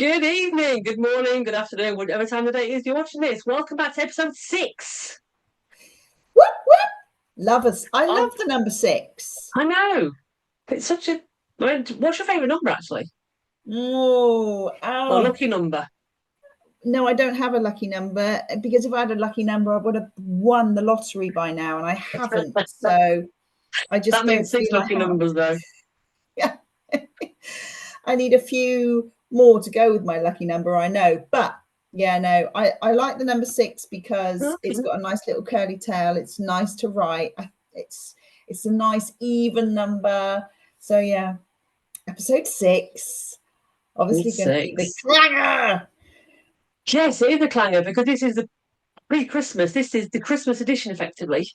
Good evening, good morning, good afternoon, whatever time of day it is you're watching this. Welcome back to episode 6. Whoop, whoop. Lovers. I Um, love the number 6. I know. It's such a. What's your favourite number, actually? Oh, Or oh, lucky number? no, I don't have a lucky number because if I had a lucky number, I would have won the lottery by now, and I haven't. So I just That don't means 6 feel I lucky have. numbers, though. Yeah. I need a few more to go with my lucky number, I know. But yeah, no, I like the number 6 because Okay. it's got a nice little curly tail. It's nice to write. It's a nice even number. So yeah, episode 6. Obviously going to be the 6. clanger. Yes, it is a clanger because this is the pre-Christmas. This is the Christmas edition, effectively.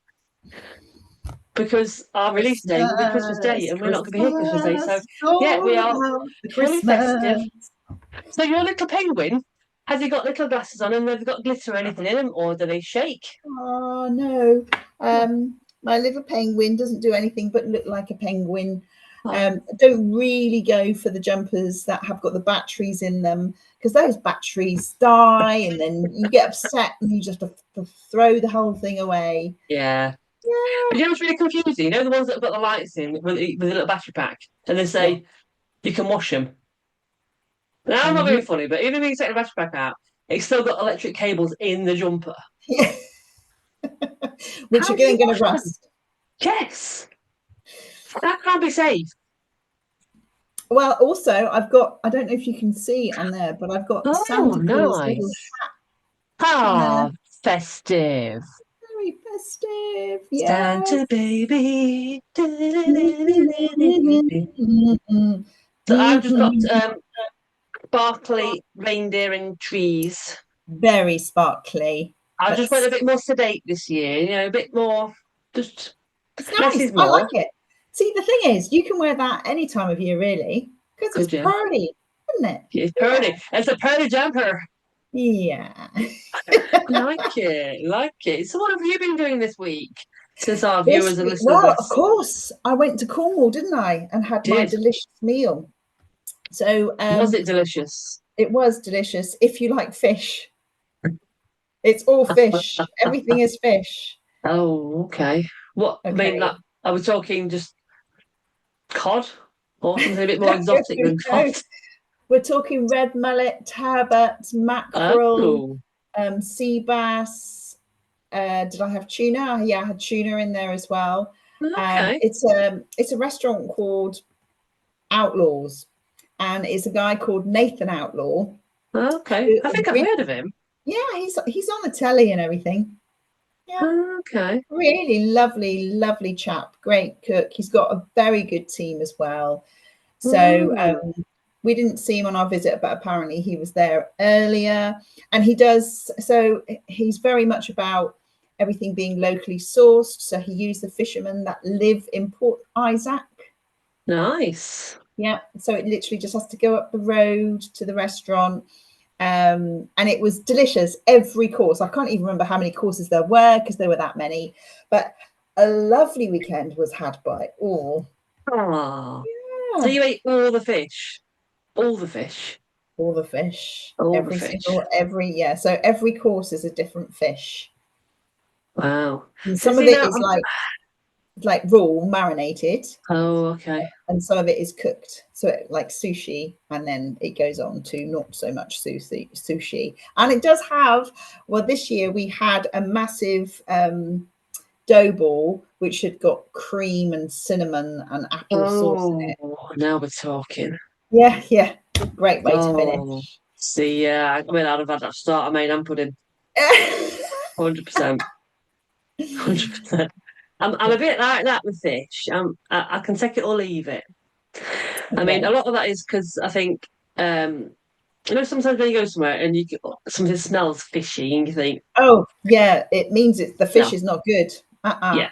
Because our release day will be Christmas Day, Christmas, and we're not going to be here Christmas Day. Christmas, So, it's yeah, we all are about fully festive. Christmas. So your little penguin, has he got little glasses on and have they got glitter or anything in them, or do they shake? Oh no. My little penguin doesn't do anything but look like a penguin. Oh, I don't really go for the jumpers that have got the batteries in them because those batteries die and then you get upset and you just have to throw the whole thing away. yeah. But Yeah. you know what's really confusing? You know the ones that have got the lights in with a little battery pack, and they Yeah. say you can wash them. Now I'm not being Yeah. funny, but even if you take the battery pack out, it's still got electric cables in the jumper. Yeah. Which How are do you then going to wash them? rust. Yes, that can't be safe. Well, also, I've got, I don't know if you can see on there, but I've got Oh, Santa Claus little nice. on there. Ah, festive. Very festive. Yes. Santa baby. So I've just got sparkly reindeer and trees. Very sparkly, I but just went a bit more sedate this year, a bit more, just it's less nice. is I like more. it. See, the thing is, you can wear that any time of year, really, because it's Could you? pretty, isn't it? It's Yeah. pretty. It's a pretty jumper. Yeah. Like it, like it. So what have you been doing this week since our This viewers and week, listeners well, of last course, I went to Cornwall, didn't I, and had my did? delicious meal. So Was it delicious? it was delicious. If you like fish, it's all fish. Everything is fish. Oh, okay. What, I mean, Okay. that, are we talking just cod or something a bit more exotic than cod? No, we're talking red mullet, turbot, mackerel, Oh, sea bass. Did I have tuna? Yeah, I had tuna in there as well. okay. It's a restaurant called Outlaws, and it's a guy called Nathan Outlaw. Okay. Who I think I've really, heard of him. yeah, he's on the telly and everything. Yeah, Okay. really lovely, lovely chap. Great cook. He's got a very good team as well. So Mm. we didn't see him on our visit, but apparently he was there earlier. And he does, so he's very much about everything being locally sourced. So he used the fishermen that live in Port Isaac. Nice. Yeah. So it literally just has to go up the road to the restaurant. And it was delicious. Every course, I can't even remember how many courses there were because there were that many, but a lovely weekend was had by all. Ah. So Yeah. you ate all the fish? All the fish? All the fish, All the fish. yeah. So every course is a different fish. Wow. And So some of see it now, is like raw, marinated, oh, okay. and some of it is cooked. So like sushi, and then it goes on to not so much sushi. And it does have, well, this year we had a massive dough ball which had got cream and cinnamon and apple sauce in Oh, it. now we're talking. Yeah, yeah. Great way to Oh, finish. see, yeah, I mean, I'd have had that starter made and pudding. 100%. 100%. I'm a bit like that with fish. I can take it or leave it. I mean, a Okay. lot of that is because I think, sometimes when you go somewhere and something smells fishy and you think, Oh, yeah, it means the fish no, is not good. Uh-uh. yeah.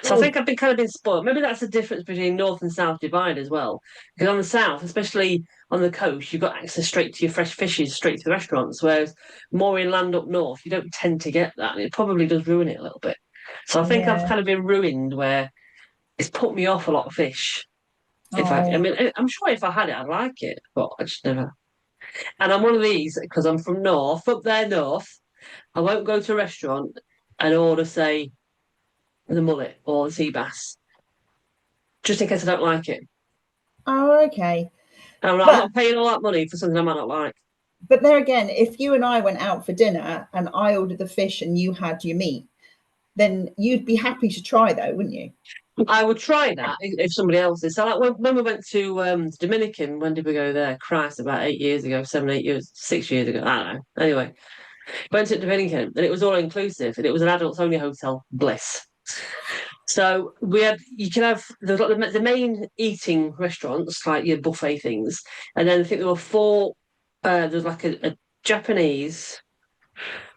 So I Oh, think I've been kind of been spoiled. Maybe that's the difference between North and South divide as well. Because on the South, especially on the coast, you've got access straight to your fresh fishes, straight to the restaurants. Whereas more inland up north, you don't tend to get that. And it probably does ruin it a little bit. So I think I've yeah. kind of been ruined where it's put me off a lot of fish. If I Oh, mean, I'm sure if I had it, I'd like it, but I just never. And I'm one of these because I'm from north, up there north. I won't go to a restaurant and order, say, the mullet or the sea bass, just in case I don't like it. Oh, okay. And I'm But not paying all that money for something I might not like. but there again, if you and I went out for dinner and I ordered the fish and you had your meat, then you'd be happy to try though, wouldn't you? I would try that if somebody else is. So, like when we went to Dominican, when did we go there? Christ, about 8 years ago, 7, 8 years, 6 years ago. I don't know. Anyway, went to Dominican and it was all inclusive and it was an adults only hotel. Bliss. So we had, you can have the main eating restaurants, like your buffet things, and then I think there were four. There's like a Japanese,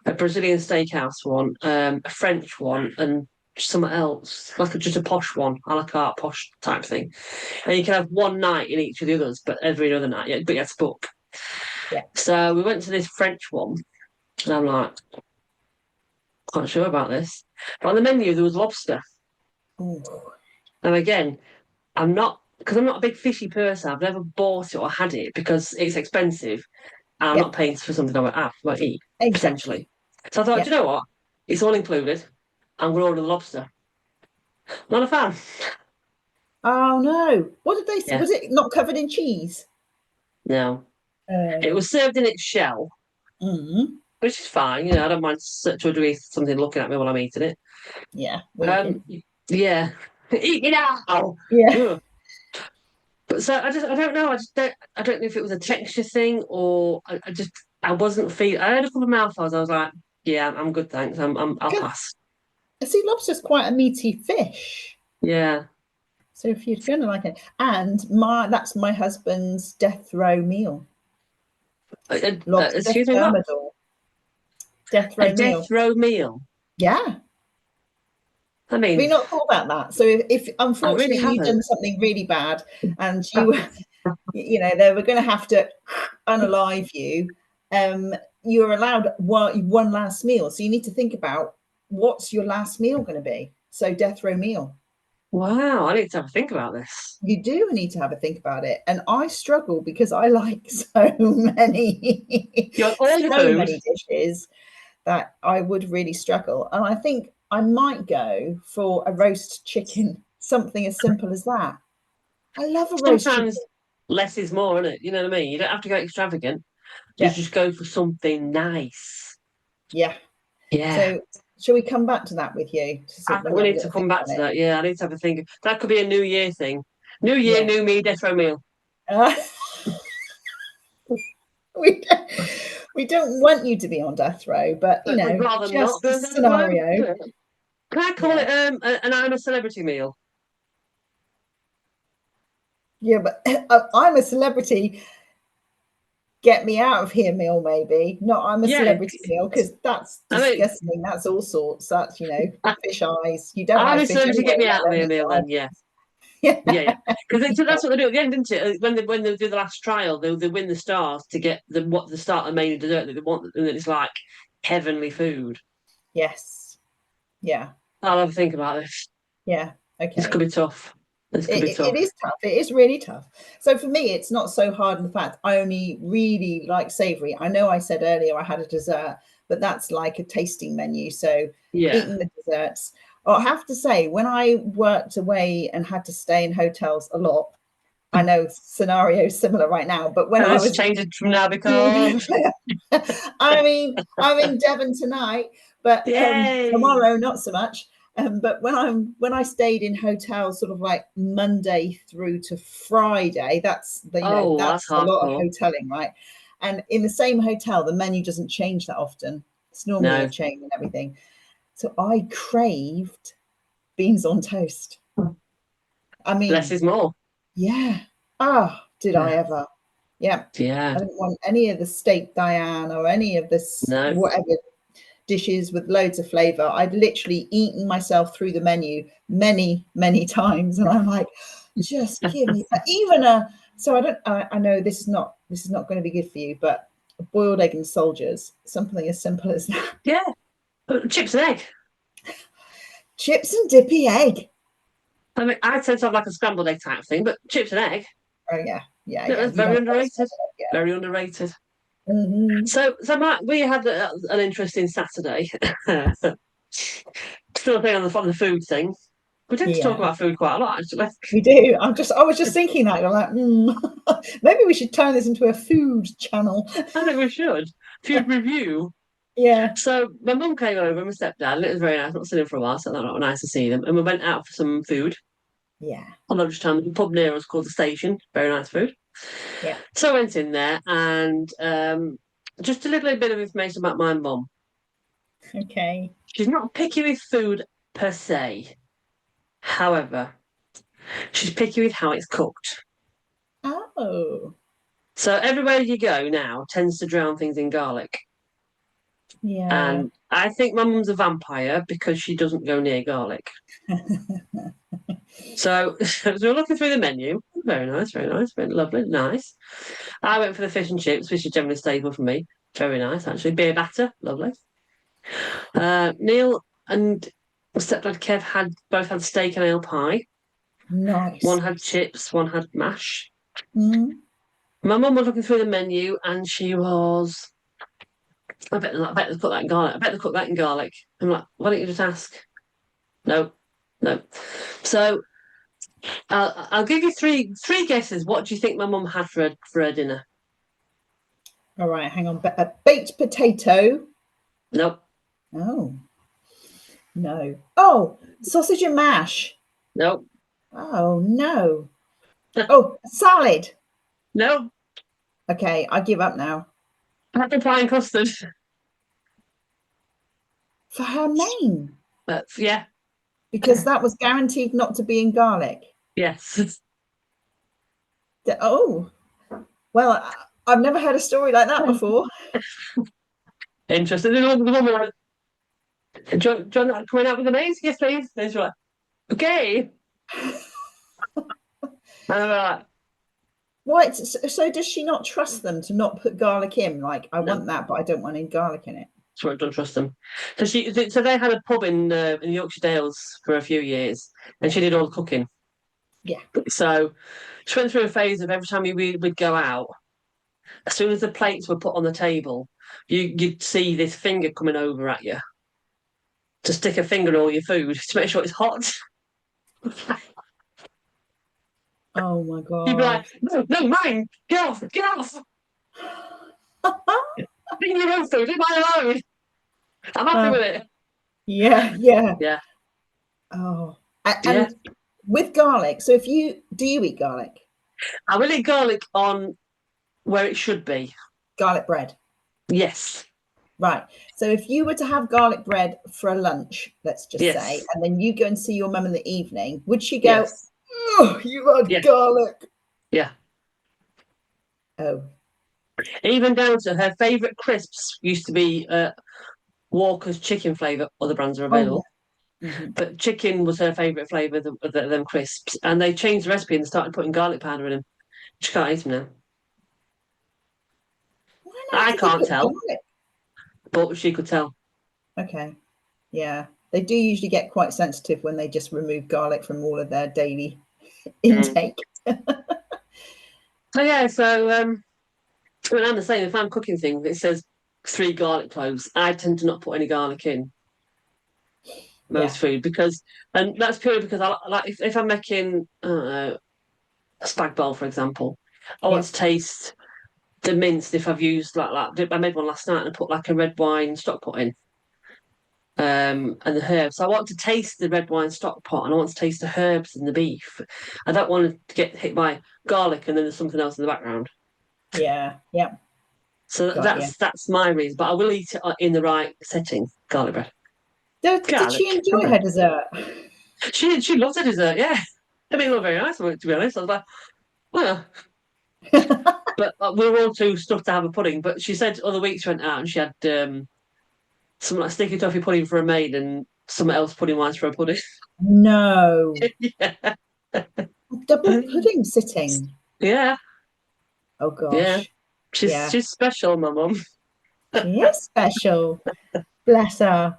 a Brazilian steakhouse one, a French one, and something else, like just a posh one, a la carte posh type thing. And you can have one night in each of the others, but every other night, yeah, but you have to book. Yeah. So we went to this French one, and I'm like, quite sure about this. But on the menu there was lobster. Ooh. And again, I'm not because I'm not a big fishy person. I've never bought it or had it because it's expensive, and I'm Yeah, not paying for something won't eat exactly. potentially. So I thought, Yeah. do you know what? It's all included. I'm going to order the lobster. Not a fan. Oh no. What did they say? Yeah, Was it not covered in cheese? no. It Oh. was served in its shell, Mm, which is fine. You know, I don't mind to a degree something looking at me while I'm eating it. yeah, Um, winking. yeah, eat it out. Yeah. Ugh. But so I don't know. I don't know if it was a texture thing or I wasn't feeling. I had a couple of mouthfuls. I was like, yeah, I'm good, thanks. I'll Because pass. sea lobster's quite a meaty fish. Yeah. So if you're gonna like it, and that's my husband's death row meal. Lobster Excuse me, what? thermidor. Death A row meal. death row meal. Yeah. I Have you mean, not thought about that? So if I really unfortunately you've haven't. done something really bad and they were going to have to unalive you, you're allowed one last meal. So you need to think about what's your last meal going to be. So death row meal. Wow, I need to have a think about this. You do need to have a think about it. And I struggle because I like so many, You want all your so food. many dishes that I would really struggle. And I think I might go for a roast chicken, something as simple as that. I love a roast chicken. Sometimes less is more, isn't it? You know what I mean? You don't have to go extravagant. Yeah, Just go for something nice. yeah. Yeah. So shall we come back to that with you I when think you we have a need to little come think back on to it? that. Yeah, I need to have a think. That could be a New Year thing. New Year, Yeah. new me, death row meal. Uh, we don't, we don't want you to be on death row, but But I'd rather not just be a on death row. scenario. Can I call Yeah. it an I'm a celebrity meal? Yeah, but I'm a celebrity. Get me out of here meal, maybe. Not I'm a Yeah. celebrity meal, because that's I mean, disgusting. That's all sorts. That's, fish eyes. You don't I'm like a fish celebrity, get anyway, me let out of alone here his meal eye. then, yeah. Yeah. Yeah. Because Yeah. that's what they do at the end, isn't it? When they do the last trial, they win the stars to get the start of main dessert that they want, and it's like heavenly food. Yes. Yeah. I'll have a think about this. Yeah. This could Okay. be tough. This could be It tough. is tough. It is really tough. So for me, it's not so hard in the fact I only really like savory. I know I said earlier I had a dessert, but that's like a tasting menu. So Yeah. eating the desserts. I have to say, when I worked away and had to stay in hotels a lot, I know scenarios similar right now, but when And I let's was change it from now because I'm in Devon tonight, but yay. tomorrow not so much. But when I stayed in hotels, sort of like Monday through to Friday, that's Oh, that's that's a lot of hardcore. hoteling, right? And in the same hotel, the menu doesn't change that often. It's normally a No. chain and everything. So I craved beans on toast. I Less mean, is more. yeah. Ah, did I Yeah. ever? Yeah. Yeah. I didn't want any of the steak Diane or any of this No. whatever dishes with loads of flavor. I'd literally eaten myself through the menu many, many times, and I'm like, just give me even a. So I don't. I know this is not going to be good for you, but a boiled egg and soldiers, something as simple as that. Yeah. Chips and egg. Chips and dippy egg. I mean, I tend to have like a scrambled egg type thing, but chips and egg. Oh yeah, yeah, Yeah, yeah. that's You very don't want underrated. to, yeah. Very underrated. Mhm. So we had an interesting Saturday. Still a thing on the food thing. We tend to talk Yeah, about food quite a lot, actually. we do. I was just thinking that. You're like, maybe we should turn this into a food channel. I think we should. Food review. Yeah, So my mum came over and my stepdad, and it was very nice. Not seen him for a while, so that was nice to see them. And we went out for some food yeah, on lunchtime. The pub near us called the Station. Very nice food. yeah. So I went in there and just a little bit of information about my mum. Okay. She's not picky with food per se. However, she's picky with how it's cooked. Oh, So everywhere you go now tends to drown things in garlic. yeah. And I think my mum's a vampire because she doesn't go near garlic. So, so we're looking through the menu. Very nice, very lovely, nice. I went for the fish and chips, which is generally staple for me. Very nice, actually. Beer batter, lovely. Neil and my stepdad Kev both had steak and ale pie. Nice. One had chips, one had mash. Mm. My mum was looking through the menu and she was, I bet they cook that in garlic. I bet they cook that in garlic. I'm like, why don't you just ask? No, no. So I'll give you three guesses. What do you think my mum had for her dinner? All right, hang on. A baked potato. Nope, Oh, no. Oh, sausage and mash. nope, Oh, no. Oh, salad. no. Okay, I give up now. Apple pie and custard. For her main, Yeah, because that was guaranteed not to be in garlic. yes. Oh, well, I've never heard a story like that before. Interesting. The woman like, John, coming out with the maze? Yes, please. And she's like, okay. And I'm like, What? So does she not trust them to not put garlic in? Like, I no. want that, but I don't want any garlic in it. So I don't trust them. So they had a pub in the Yorkshire Dales for a few years, and Yeah, she did all the cooking. yeah. So she went through a phase of every time we'd go out, as soon as the plates were put on the table, you'd see this finger coming over at you to stick a finger in all your food to make sure it's hot. Oh my You'd be god. like, no, no, mine, get off, get off. Bring your own food, leave mine alone. I'm happy with it. Yeah, yeah. Yeah, Oh, yeah. and with garlic. So if you do you eat garlic? I will eat garlic on where it should be. Garlic bread. Yes, Right. So if you were to have garlic bread for a lunch, let's just say, yes, and then you go and see your mum in the evening, would she go, yes, oh, you had yes, garlic? yeah. Oh, Even down to her favourite crisps used to be Walker's chicken flavour. Other brands are oh available, yeah. Mm-hmm. but chicken was her favourite flavour of them crisps. And they changed the recipe and started putting garlic powder in them. She can't eat them now. Why on earth I did they can't put tell, garlic? but she could tell. Okay. Yeah. They do usually get quite sensitive when they just remove garlic from all of their daily Mm. intake. So yeah, I mean, I'm the same. If I'm cooking things, it says 3 garlic cloves. I tend to not put any garlic in Yeah. most food and that's purely because I like if I'm making a spag bowl, for example, I Yeah. want to taste the minced. If I've used I made one last night and I put like a red wine stock pot in, and the herbs. So I want to taste the red wine stock pot and I want to taste the herbs and the beef. I don't want to get hit by garlic and then there's something else in the background. Yeah. Yeah. So Got you. that's my reason. But I will eat it in the right setting. Garlic bread. Did she Garlic. enjoy her dessert? She loves a dessert. Yeah, I mean, not very nice. To be honest, I was like, well, but we were all too stuffed to have a pudding. But she said other weeks she went out and she had some like sticky toffee pudding for a maid and something else pudding wise for a pudding. No. Yeah, Double pudding sitting. yeah, Oh yeah. gosh. She's Yeah. she's special, my mum. She is special. Bless her.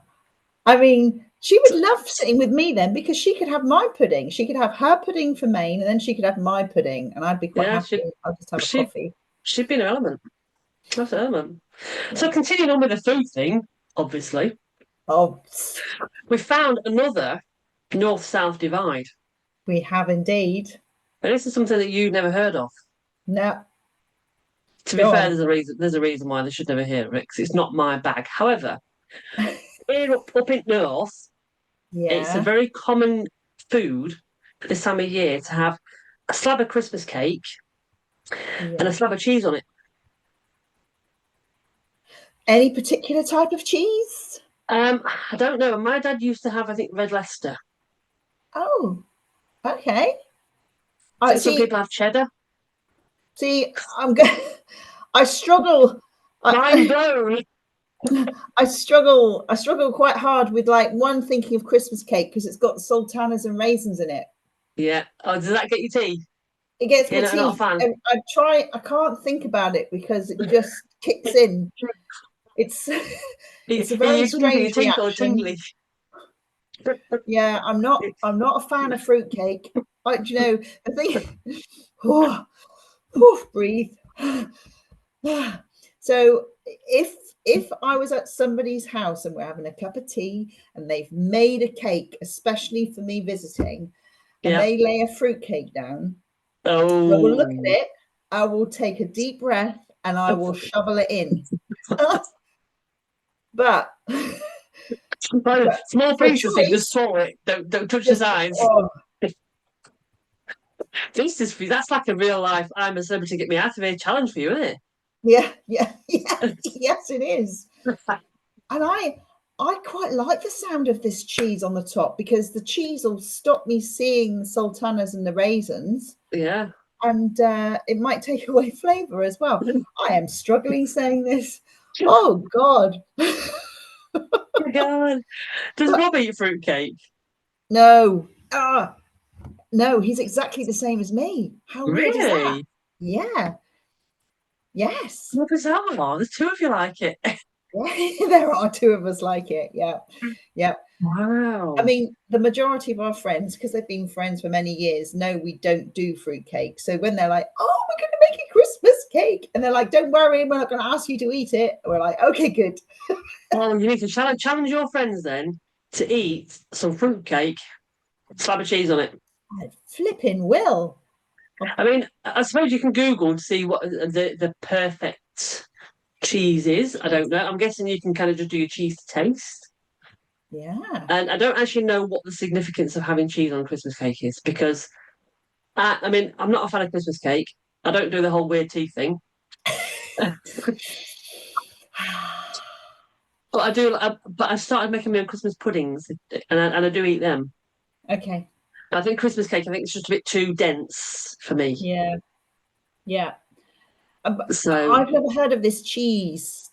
I mean, she would love sitting with me then because she could have my pudding. She could have her pudding for main and then she could have my pudding and I'd be quite Yeah, happy. I'll just have a she coffee. she'd be in her element. That's it, man. So continuing on with the food thing, obviously, Oh, we found another north-south divide. we have indeed. And this is something that you've never heard of. No, To be go fair, on. there's a reason why they should never hear it, because it's not my bag. However, here up in north, it's a Yeah, very common food at this time of year to have a slab of Christmas cake and a yeah. slab of cheese on it. Any particular type of cheese? I don't know. My dad used to have, I think, red Leicester. Oh, okay. I I think some see. people have cheddar. See, I'm going. I struggle. Mind I, blown. I struggle. I struggle quite hard with like one thinking of Christmas cake because it's got sultanas and raisins in it. Yeah. Oh, does that get your teeth? It gets my You're not a teeth. fan. I try. I can't think about it because it just kicks in. It's Are it's a very you for your strange teeth or reaction. tingly? Yeah, I'm not. I'm not a fan of fruitcake. Like, you know, the thing. Oh, oh, breathe. So if I was at somebody's house and we're having a cup of tea and they've made a cake especially for me visiting, and Yeah. they lay a fruitcake down, I will look at Oh. it. I will take a deep breath and I will shovel it in. But Small for pieces, so you just choice, swallow it. Don't touch the just sides. oh, That's like a real life I'm a celebrity, get me out of here challenge for you, isn't yeah, yeah, yeah, yes, it is. it? And I quite like the sound of this cheese on the top because the cheese will stop me seeing the sultanas and the raisins, Yeah. and it might take away flavour as well. I am struggling saying this. Oh God, Oh God. Does Rob eat fruitcake? no, no, he's exactly the same as me. How weird is that? Really? Yeah, yes, How bizarre. There's two of you like it. there are two of us like it. Yeah, yeah. I Wow. mean, the majority of our friends, because they've been friends for many years, know we don't do fruitcake. So when they're like, "Oh, we're going to make a Christmas cake," and they're like, "Don't worry, we're not going to ask you to eat it," we're like, "Okay, good." Well, you need to challenge your friends then to eat some fruitcake, slab of cheese on it. I flipping will. I mean, I suppose you can Google to see what the perfect cheese is. I don't know. I'm guessing you can kind of just do your cheese to taste. Yeah. And I don't actually know what the significance of having cheese on a Christmas cake is because, I mean, I'm not a fan of Christmas cake. I don't do the whole weird tea thing. But I do. But I've started making my own Christmas puddings, and I do eat them. Okay. I think Christmas cake. I think it's just a bit too dense for me. Yeah. Yeah. So I've never heard of this cheese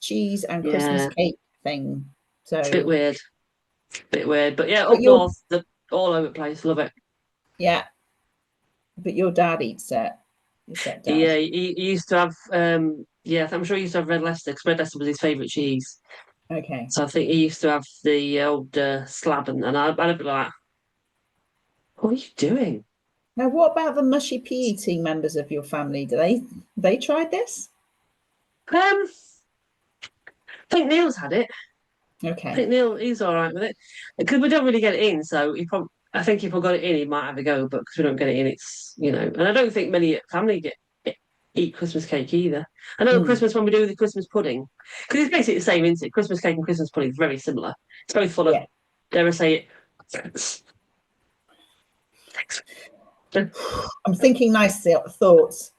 and Christmas yeah, cake thing. it's a bit So, weird. Bit weird. But yeah, but up your north, all over the place. Love it. yeah, but your dad eats it. Your stepdad. Yeah, he used to have. Yeah, I'm sure he used to have red Leicester because red Leicester was his favourite cheese. Okay. So I think he used to have the old slab, and I'd be like, "What are you doing?" Now, what about the mushy pea eating members of your family? Do they tried this? I think Neil's had it. I Okay. think he's all right with it because we don't really get it in. So he probably, I think if we got it in, he might have a go. But because we don't get it in, it's and I don't think many family eat Christmas cake either. I know at Mm, Christmas when we do the Christmas pudding because it's basically the same, isn't it? Christmas cake and Christmas pudding is very similar. It's both full of, yeah. dare I say it, thanks. I'm thinking nice thoughts,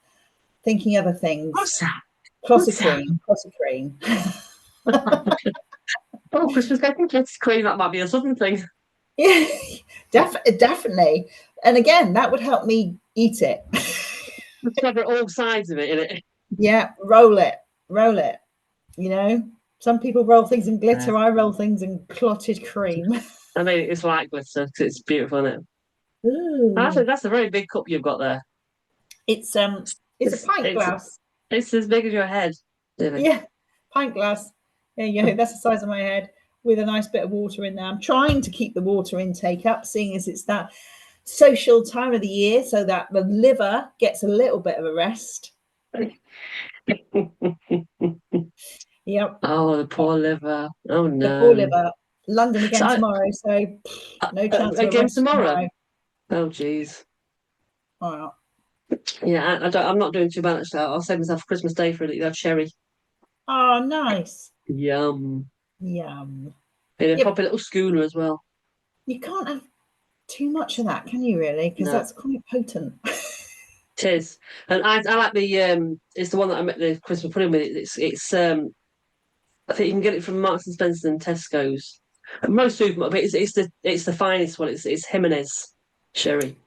thinking other things. What's that? What's that? Clotted cream. Oh, Christmas cake and kids cream. That might be a southern thing. Yeah, definitely. And again, that would help me eat it. Let's cover all sides of it in it. Yeah, roll it, roll it. You know, some people roll things in Yeah. glitter. I roll things in clotted cream. I mean, it's like glitter because it's beautiful, isn't it? I Ooh. think that's a very big cup you've got there. It's a It's pint it's glass. it's as big as your head, really. Yeah, pint glass. There you go. That's the size of my head with a nice bit of water in there. I'm trying to keep the water intake up, seeing as it's that social time of the year, so that the liver gets a little bit of a rest. Yep. Oh, the poor liver. Oh The poor no. liver. London So again tomorrow, so no chance of a again rest tomorrow. tomorrow. Oh geez. Wow. Yeah, I don't. I'm not doing too bad actually. I'll save myself Christmas Day for a cherry. Oh, nice. Yum. Yum. In a Yeah, proper little schooner as well. you can't have too much of that, can you really? Because No, that's quite potent. it is. And I like the. It's the one that I met the Christmas pudding with. It's. I think you can get it from Marks and Spencer and Tesco's. And most supermarkets, but it's the finest one. It's Jimenez sherry.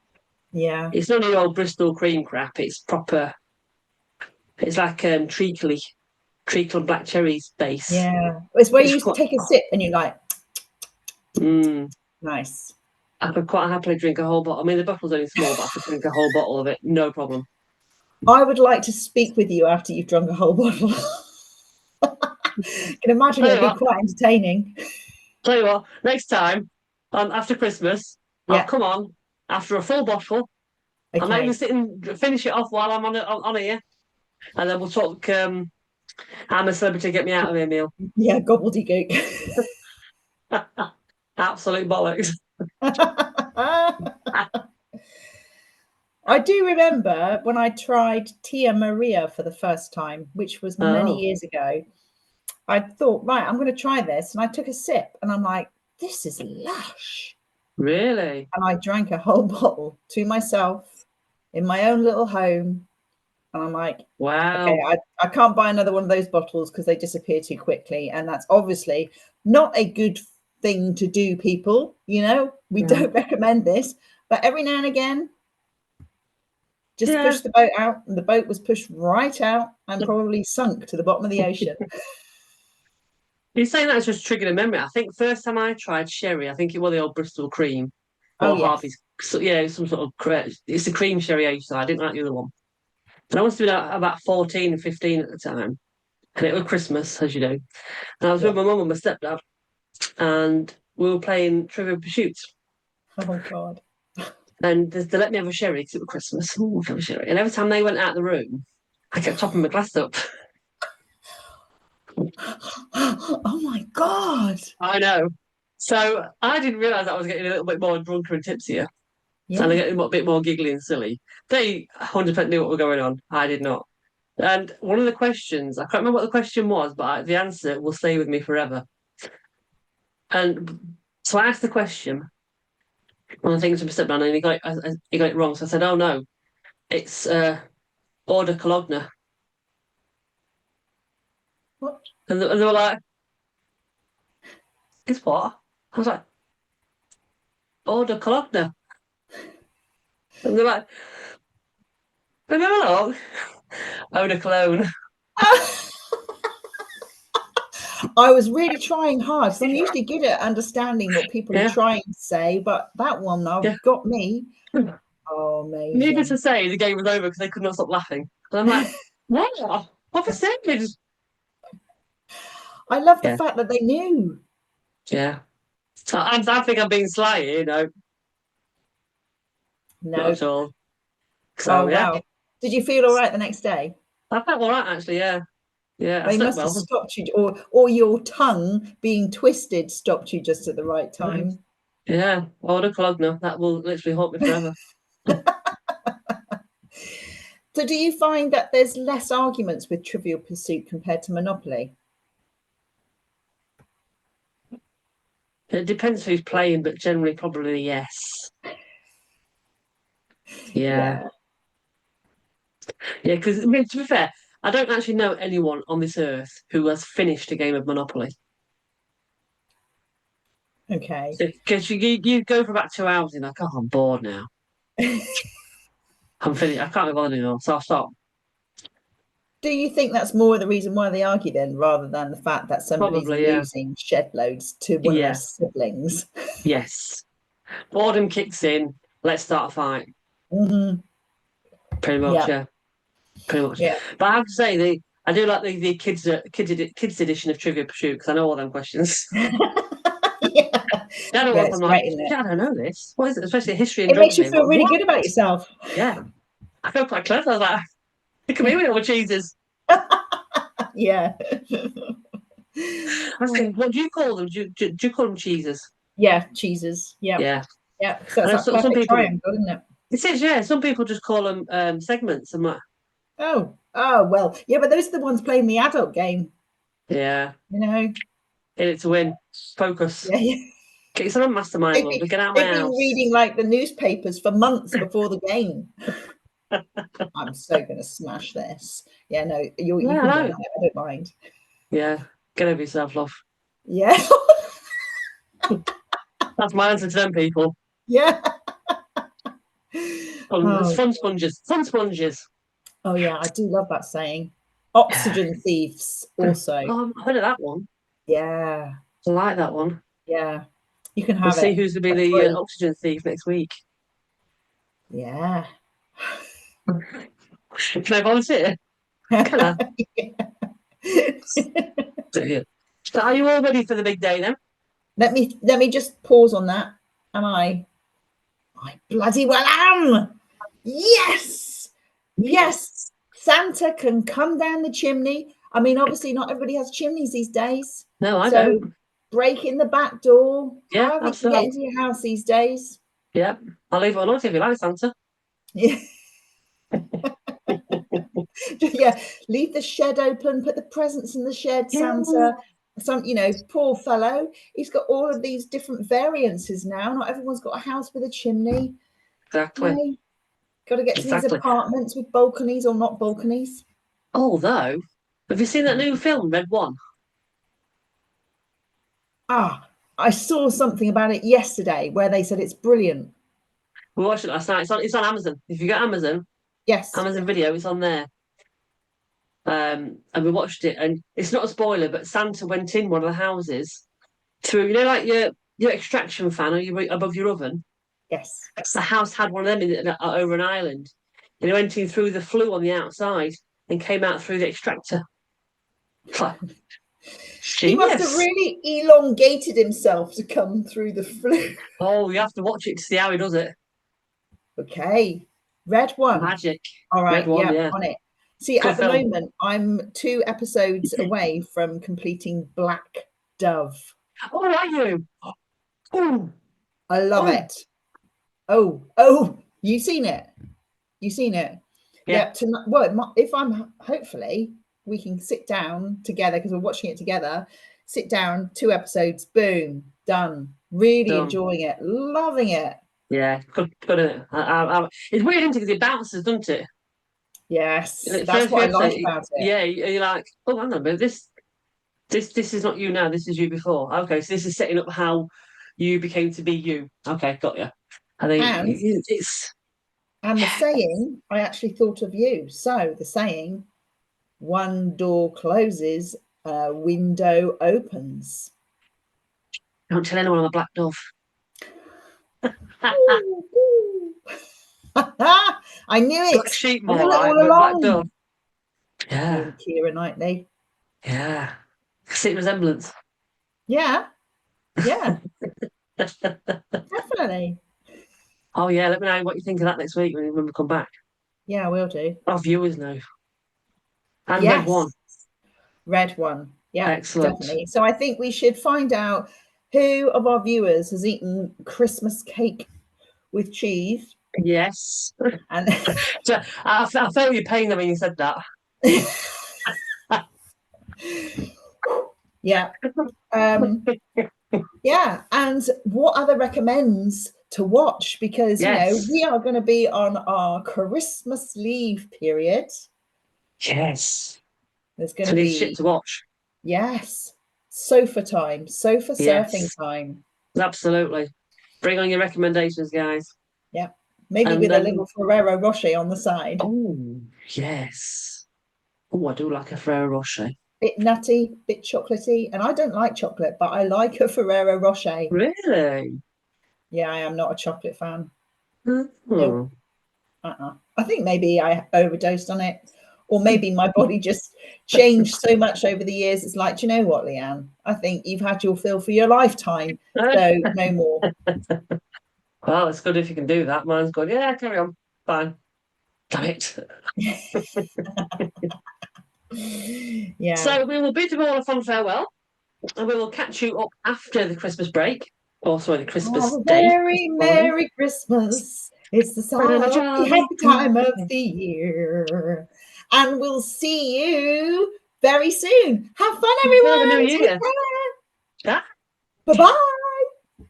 Yeah. It's not your old Bristol cream crap. It's proper. It's like treacle and black cherries base. Yeah. It's where It's you quite. take a sip and you're like, Mm, nice. I could quite happily drink a whole bottle. I mean, the bottle's only small, but I could drink a whole bottle of it, no problem. I would like to speak with you after you've drunk a whole bottle. I can imagine it Tell would you be what, quite entertaining. tell you what. Next time, after Christmas, I'll Yeah. come on after a full bottle. I might even Okay. sit and finish it off while I'm on here, and then we'll talk. I'm a celebrity. Get me out of here, Neil. Yeah, gobbledygook. Absolute bollocks. I do remember when I tried Tia Maria for the first time, which was many Oh, years ago. I thought, right, I'm going to try this. And I took a sip and I'm like, this is lush. really? And I drank a whole bottle to myself in my own little home. And I'm like, okay, Wow. I can't buy another one of those bottles because they disappear too quickly. And that's obviously not a good thing to do, people. You know, we Yeah. don't recommend this. But every now and again, just Yeah. push the boat out. And the boat was pushed right out and probably sunk to the bottom of the ocean. You're saying that's just triggered a memory. I think first time I tried sherry, I think it was the old Bristol cream Oh, or yes. Harvey's. So, yeah, some sort of it's the cream sherry I used to. I didn't like the other one. And I must have been about 14 and 15 at the time. And it was Christmas, as you know. And I was Yeah. with my mum and my stepdad, and we were playing Trivial Pursuit. Oh, God. And they let me have a sherry because it was Christmas. Ooh, have a sherry. And every time they went out the room, I kept topping my glass up. Oh, my God. I know. So I didn't realise I was getting a little bit more drunker and tipsier. And I Yeah. get a bit more giggly and silly. They 100% knew what was going on. I did not. And one of the questions, I can't remember what the question was, but the answer will stay with me forever. And so I asked the question, and I think it was my stepdad, and he got it wrong. So I said, "Oh no, it's Order Cologne." What? And they were like, "It's what?" I was like, "Order Cologne." And they're like, "Leave me alone." Order Cologne. I was really trying hard because I'm usually good at understanding what people are Yeah, trying to say, but that one now yeah. got me. Oh, Needless to amazing. say, the game was over because they could not stop laughing. And I'm like, "What? What was said?" I love the Yeah, fact that they knew. yeah. So I think I'm being sly, not No. at all. Oh, So yeah, wow. Did you feel all right the next day? I felt all right actually. Yeah, yeah. I They slept must have well. stopped you, or your tongue being twisted stopped you just at the right time. Yeah, order Clogner. That will literally haunt me forever. So, do you find that there's less arguments with Trivial Pursuit compared to Monopoly? It depends who's playing, but generally probably yes. Yeah, Yeah. yeah. Because I mean, to be fair, I don't actually know anyone on this earth who has finished a game of Monopoly. Okay. Because you go for about 2 hours and you're like, oh, I'm bored now. I'm finished. I can't be bothered anymore, so I'll stop. Do you think that's more the reason why they argue then, rather than the fact that somebody's Probably, yeah. losing shed loads to one of their Yeah, siblings? yes. Boredom kicks in. Let's start a fight. Hmm. Pretty much, Yeah, yeah. Pretty much. yeah, But I have to say, I do like the kids edition of Trivia Pursuit because I know all them questions. yeah, The other yeah. ones, It's I'm like, great, isn't it? yeah, I don't know this. What is it? Especially history and It makes you geography. I'm feel like, really what? good about yourself. Yeah. I feel quite clever. I was like, look at me with all the cheeses. Yeah. What do you call them? Do you call them cheeses? Yeah, cheeses. Yeah. Yeah. Yeah. So I it's know that some perfect people. triangle, isn't it? It says, yeah. Some people just call them segments. I'm like, Oh, well. Yeah, but those are the ones playing the adult game, yeah, you know? in it to win. Focus. Yeah, yeah. Get yourself a mastermind, They've love. been, Get out of my they've been house. reading like the newspapers for months before the game. I'm so going to smash this. Yeah, no, you Yeah, can I win know. it. I don't mind. Yeah. Get over yourself, love. Yeah. That's my answer to them people. Yeah. It's Oh, fun sponges. Fun sponges. oh, yeah, I do love that saying. Yeah. Oxygen thieves, also. Oh, I've heard of that one. Yeah, I like that one. yeah. You can We'll have see it who's going to for be the free. oxygen thief next week. Yeah. Can I volunteer? Can I? So are you all ready for the big day then? Let me just pause on that. Am I? I bloody well am. Yes. Yes. Santa can come down the chimney. I mean, obviously, not everybody has chimneys these days. No, I So don't. break in the back door, Yeah, however you can get absolutely. into your house these days. Yeah. I'll leave it on if you like, Santa. Yeah. Yeah. Leave the shed open, put the presents in the shed, Yeah. Santa. Poor fellow. He's got all of these different variances now. Not everyone's got a house with a chimney. Exactly. No. Got to get to these Exactly. apartments with balconies or not balconies. Although, have you seen that new film, Red One? I saw something about it yesterday where they said it's brilliant. We watched it last night. It's on Amazon. If you get Yes. Amazon Video, it's on there. And we watched it, and it's not a spoiler, but Santa went in one of the houses through, like your extraction fan or above your oven. Yes. The house had one of them over an island, and he went in through the flue on the outside and came out through the extractor. He must have Genius. really elongated himself to come through the flue. Oh, you have to watch it to see how he does it. Okay. Red One. Magic. All right. Red One, yeah. On it. See, Good at the film. moment, I'm 2 episodes away from completing Black Dove. Oh, are you? Oh, I love it. Oh, you seen it? You seen it? yeah. Well, if I'm hopefully we can sit down together because we're watching it together. Sit down, 2 episodes, boom, done. Really Done. enjoying it, loving it. Yeah, good isn't it? It's weird, isn't it? Because it bounces, doesn't it? Yes, Like, that's first few what I like episodes, about it. yeah, you're like, oh, hang on a minute, this is not you now. This is you before. Okay, so this is setting up how you became to be you. Okay, got you. I think And it's the saying, I actually thought of you. So the saying, one door closes, a window opens. don't tell anyone I'm a black dove. Ooh, ooh. I knew it. Black sheep I more knew it like, all but black along. dove. You Yeah, and Keira Knightley. yeah. See resemblance. Yeah, definitely. Oh yeah, let me know what you think of that next week when we come back. Yeah, I will do. Our viewers know. And Red Yes, One. Red One. Yeah, Excellent. definitely. So I think we should find out who of our viewers has eaten Christmas cake with cheese. Yes. And So, I felt you pain when you said that. yeah. Yeah. And what other recommends to watch? Because, Yes. we are going to be on our Christmas leave period. Yes. There's going So to need be, shit to watch. yes, sofa time, sofa surfing Yes. time. Absolutely. Bring on your recommendations, guys. Yeah. Maybe And with a little Ferrero Rocher on the side. oh, yes. Oh, I do like a Ferrero Rocher. Bit nutty, bit chocolatey. And I don't like chocolate, but I like a Ferrero Rocher. Really? Yeah, I am not a chocolate fan. Hmm. No. I think maybe I overdosed on it. Or maybe my body just changed so much over the years. It's like, do you know what, Leanne? I think you've had your fill for your lifetime. So no more. Well, it's good if you can do that. Mine's good. Yeah, carry on. Fine. Damn it. Yeah. So we will bid you all a fond farewell, and we will catch you up after the Christmas break. Or sorry, the Christmas Have a day. very Merry Christmas. It's the song of the happy time of the year. And we'll see you very soon. Have fun, everyone. New Take Year. care. Ah. Bye-bye.